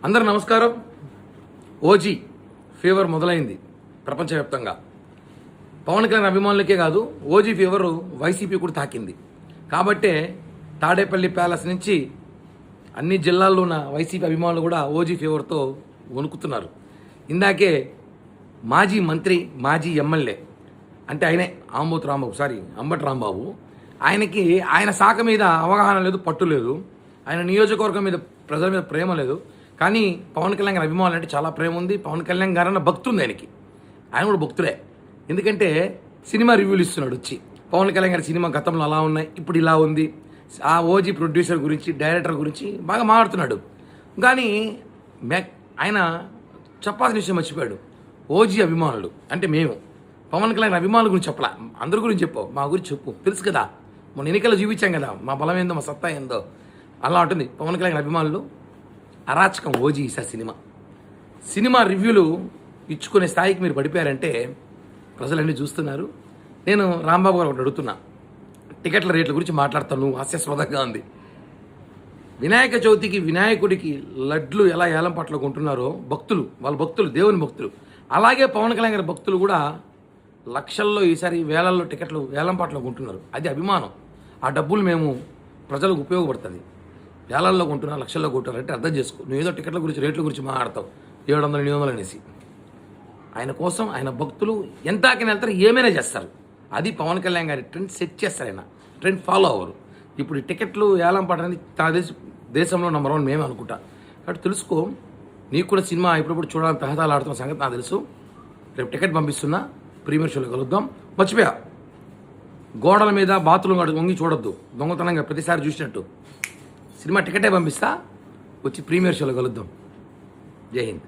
అందరూ నమస్కారం. OG fever మొదలైంది ప్రపంచవ్యాప్తంగా. పవన్ కళ్యాణ్ అభిమానులకే కాదు, ఓజీ ఫీవర్ వైసీపీ కూడా తాకింది. కాబట్టే తాడేపల్లి ప్యాలెస్ నుంచి అన్ని జిల్లాల్లో ఉన్న వైసీపీ అభిమానులు కూడా ఓజీ ఫీవర్తో వణుకుతున్నారు. ఇందాకే మాజీ మంత్రి, మాజీ ఎమ్మెల్యే అంటే ఆయనే అంబటి రాంబాబు, ఆయన శాఖ మీద అవగాహన లేదు, పట్టు లేదు. ఆయన నియోజకవర్గం మీద, ప్రజల మీద ప్రేమ లేదు. కానీ పవన్ కళ్యాణ్ గారి అభిమానులు అంటే చాలా ప్రేమ ఉంది. పవన్ కళ్యాణ్ గారు అన్న భక్తి ఉంది ఆయనకి. ఆయన కూడా భక్తుడే. ఎందుకంటే సినిమా రివ్యూలు ఇస్తున్నాడు వచ్చి. పవన్ కళ్యాణ్ గారి సినిమా గతంలో అలా ఉన్నాయి, ఇప్పుడు ఇలా ఉంది. ఆ ఓజీ ప్రొడ్యూసర్ గురించి, డైరెక్టర్ గురించి బాగా మాట్లాడుతున్నాడు. కానీ ఆయన చెప్పాల్సిన విషయం మర్చిపోయాడు. ఓజీ అభిమానులు అంటే మేము పవన్ కళ్యాణ్ అభిమానుల గురించి చెప్పలా, అందరి గురించి చెప్పు, మా గురించి చెప్పు. తెలుసు కదా, మొన్న ఎన్నికల్లో చూపించాం కదా మా బలం ఏందో, మా సత్తా ఏందో. అలా ఉంటుంది పవన్ కళ్యాణ్ అభిమానులు. అరాచకం ఓజీ ఈసారి సినిమా రివ్యూలు ఇచ్చుకునే స్థాయికి మీరు పడిపోయారంటే ప్రజలన్నీ చూస్తున్నారు. నేను రాంబాబు గారు ఒకటి అడుగుతున్నా, టికెట్ల రేట్ల గురించి మాట్లాడతాను. హాస్యాస్పదంగా ఉంది. వినాయక చవితికి వినాయకుడికి లడ్లు ఎలా ఏలం పట్ల కొంటున్నారో భక్తులు, వాళ్ళ భక్తులు, దేవుని భక్తులు, అలాగే పవన్ కళ్యాణ్ గారి భక్తులు కూడా లక్షల్లో, ఈసారి వేలల్లో టికెట్లు వేలం పాటలో కొంటున్నారు. అది అభిమానం. ఆ డబ్బులు మేము ప్రజలకు ఉపయోగపడుతుంది. వేలల్లో కొంటున్నా, లక్షల్లో కొంటున్నారు అంటే అర్థం చేసుకో. నువ్వు ఏదో టికెట్ల గురించి, రేట్ల గురించి మాట్లాడతావు, 700 800 అనేసి. ఆయన కోసం ఆయన భక్తులు ఎంత ఆకిన వెళ్తారు, ఏమైనా చేస్తారు. అది పవన్ కళ్యాణ్ గారి ట్రెండ్ సెట్ చేస్తారు. ఆయన ట్రెండ్ ఫాలో అవ్వరు. ఇప్పుడు ఈ టికెట్లు ఏలం పాట అనేది దేశంలో నంబర్ 1 మేమే అనుకుంటా. కాబట్టి తెలుసుకో, నీకు కూడా సినిమా ఇప్పుడు చూడాలని తహతాలు ఆడుతున్న సంగతి నాకు తెలుసు. రేపు టికెట్ పంపిస్తున్నా, ప్రీమియర్ షోలో కలుద్దాం. మర్చిపోయా, గోడల మీద బాతులు వంగి చూడొద్దు, దొంగతనంగా ప్రతిసారి చూసినట్టు. సినిమా టికెటే పంపిస్తా, వచ్చి ప్రీమియర్ షోలో కలుద్దాం. జై హింద్.